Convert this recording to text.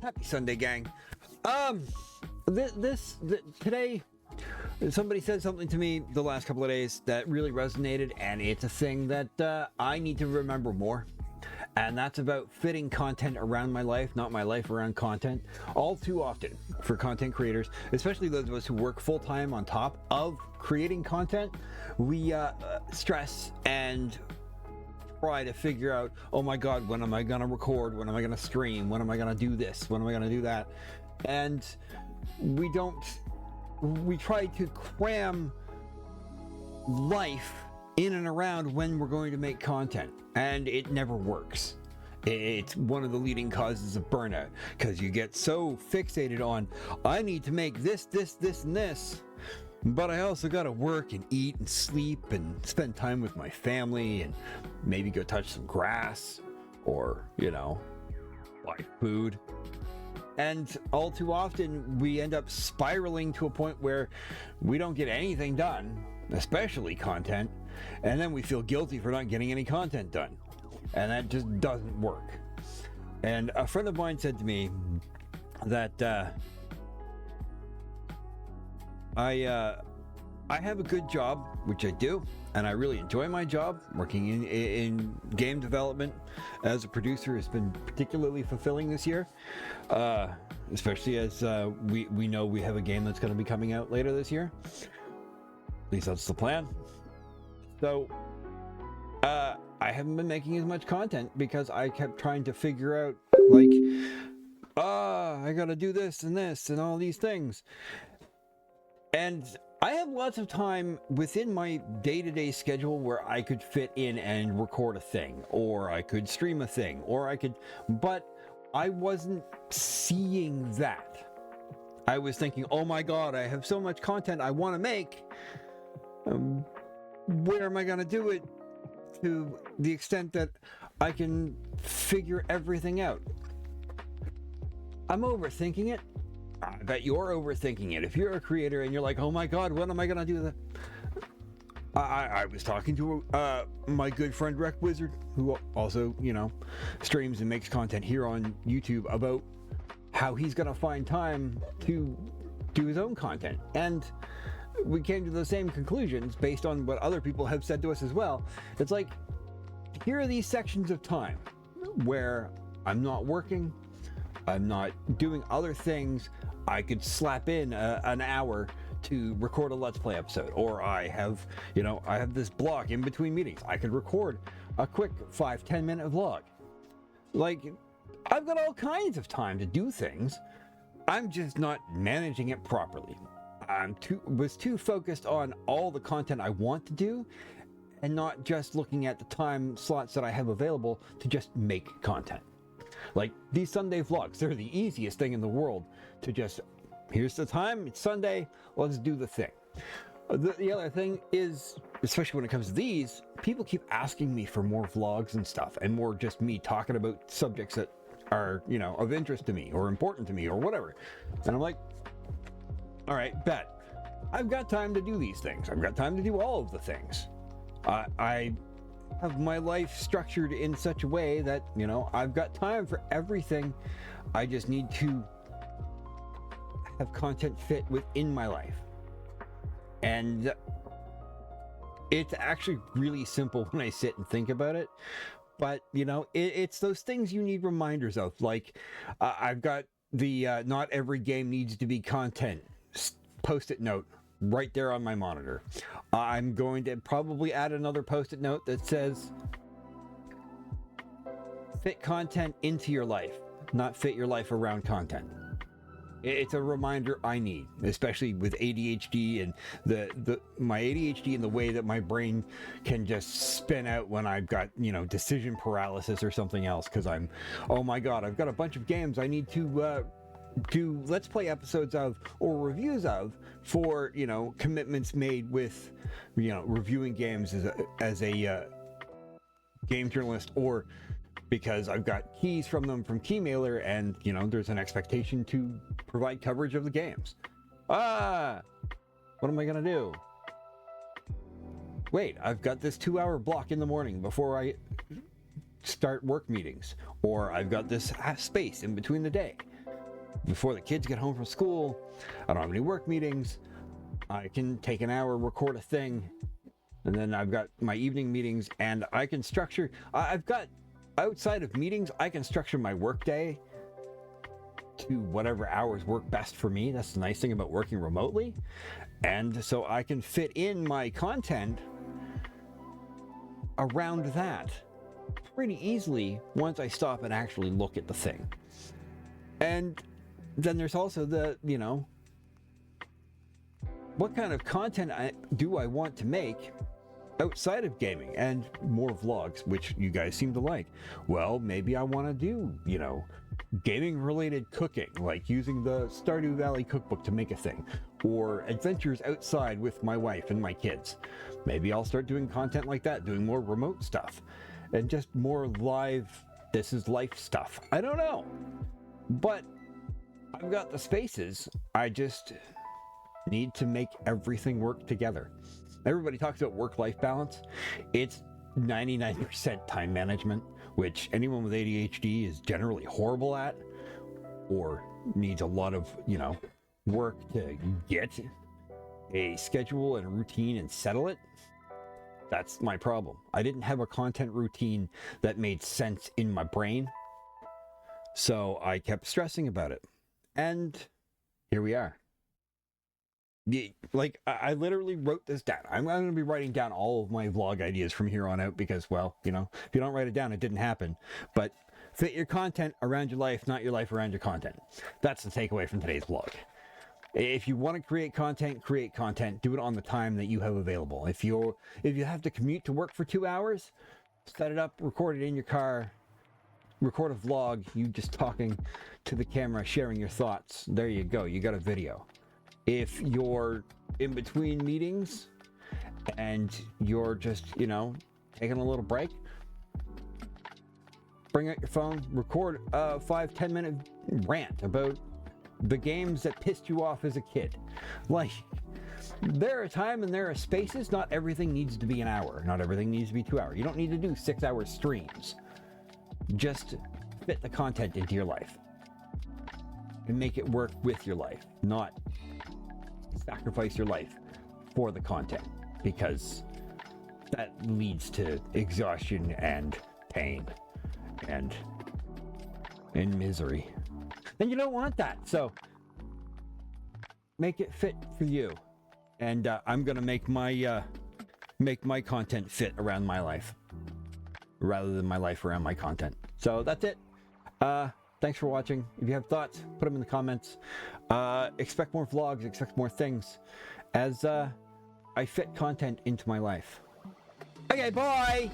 Happy Sunday, gang. Today, somebody said something to me the last couple of days that really resonated, and it's a thing that I need to remember more. And that's about fitting content around my life, not my life around content. All too often for content creators, especially those of us who work full-time on top of creating content, we stress and try to figure out, oh my god, when am I gonna record, when am I gonna stream, when am I gonna do this, when am I gonna do that, and we try to cram life in and around when we're going to make content, and it never works. It's one of the leading causes of burnout, because you get so fixated on, I need to make this, and this, but I also gotta work and eat and sleep and spend time with my family and maybe go touch some grass or, buy food. And all too often we end up spiraling to a point where we don't get anything done, especially content, and then we feel guilty for not getting any content done. And that just doesn't work. And a friend of mine said to me that I have a good job, which I do, and I really enjoy my job. Working in game development as a producer has been particularly fulfilling this year, especially as we know we have a game that's going to be coming out later this year. At least that's the plan. So I haven't been making as much content because I kept trying to figure out, I gotta do this and all these things. And I have lots of time within my day-to-day schedule where I could fit in and record a thing, or I could stream a thing, but I wasn't seeing that. I was thinking, oh my god, I have so much content I want to make. Where am I going to do it to the extent that I can figure everything out? I'm overthinking it. I bet you're overthinking it. If you're a creator and you're like, oh my god, when am I going to do that? I was talking to my good friend Rec Wizard, who also, streams and makes content here on YouTube, about how he's going to find time to do his own content. And we came to the same conclusions based on what other people have said to us as well. It's like, here are these sections of time where I'm not working, I'm not doing other things. I could slap in an hour to record a Let's Play episode, or I have this block in between meetings. I could record a quick 5-10 minute vlog. I've got all kinds of time to do things. I'm just not managing it properly. Was too focused on all the content I want to do, and not just looking at the time slots that I have available to just make content. Like these Sunday vlogs, they're the easiest thing in the world to just, here's the time, it's Sunday, let's do the thing. The other thing is, especially when it comes to these, people keep asking me for more vlogs and stuff, and more just me talking about subjects that are, of interest to me, or important to me, or whatever. And I'm like, all right, bet. I've got time to do these things. I've got time to do all of the things. I have my life structured in such a way that, I've got time for everything. I just need to have content fit within my life. And it's actually really simple when I sit and think about it. But, it's those things you need reminders of. I've got the not every game needs to be content post-it note right there on my monitor. I'm going to probably add another post-it note that says, fit content into your life, not fit your life around content. It's a reminder I need, especially with ADHD and my ADHD and the way that my brain can just spin out when I've got, decision paralysis or something else, because oh my god, I've got a bunch of games I need to do Let's Play episodes of, or reviews of, for, commitments made with, reviewing games as a game journalist, or because I've got keys from them from Keymailer, and, there's an expectation to provide coverage of the games. What am I gonna do? Wait, I've got this 2-hour block in the morning before I start work meetings, or I've got this space in between the day. before the kids get home from school, I don't have any work meetings, I can take an hour, record a thing, and then I've got my evening meetings, and I can structure, I've got, outside of meetings, I can structure my work day to whatever hours work best for me. That's the nice thing about working remotely. And so I can fit in my content around that pretty easily once I stop and actually look at the thing. And then there's also the, you know, what kind of content do I want to make outside of gaming and more vlogs, which you guys seem to like? Well, maybe I want to do, you know, gaming related cooking, like using the Stardew Valley cookbook to make a thing, or adventures outside with my wife and my kids. Maybe I'll start doing content like that, doing more remote stuff and just more live, this is life stuff. I don't know, but I've got the spaces. I just need to make everything work together. Everybody talks about work-life balance. It's 99% time management, which anyone with ADHD is generally horrible at, or needs a lot of, you know, work to get a schedule and a routine and settle it. That's my problem. I didn't have a content routine that made sense in my brain, so I kept stressing about it. And here we are. Like, I literally wrote this down. I'm going to be writing down all of my vlog ideas from here on out because, well, you know, if you don't write it down, it didn't happen. But fit your content around your life, not your life around your content. That's the takeaway from today's vlog. If you want to create content, do it on the time that you have available. If you have to commute to work for 2 hours, set it up, record it in your car, record a vlog, you just talking to the camera, sharing your thoughts. There you go, you got a video. If you're in between meetings and you're just, you know, taking a little break, bring out your phone, record a 5-10 minute rant about the games that pissed you off as a kid. Like, there are times and there are spaces. Not everything needs to be an hour. Not everything needs to be 2 hours. You don't need to do 6-hour streams. Just fit the content into your life and make it work with your life, not sacrifice your life for the content, because that leads to exhaustion and pain and misery. And you don't want that. So make it fit for you. And I'm gonna make my content fit around my life rather than my life around my content. So that's it. Thanks for watching. If you have thoughts, put them in the comments. Expect more vlogs, expect more things as I fit content into my life. Okay, bye!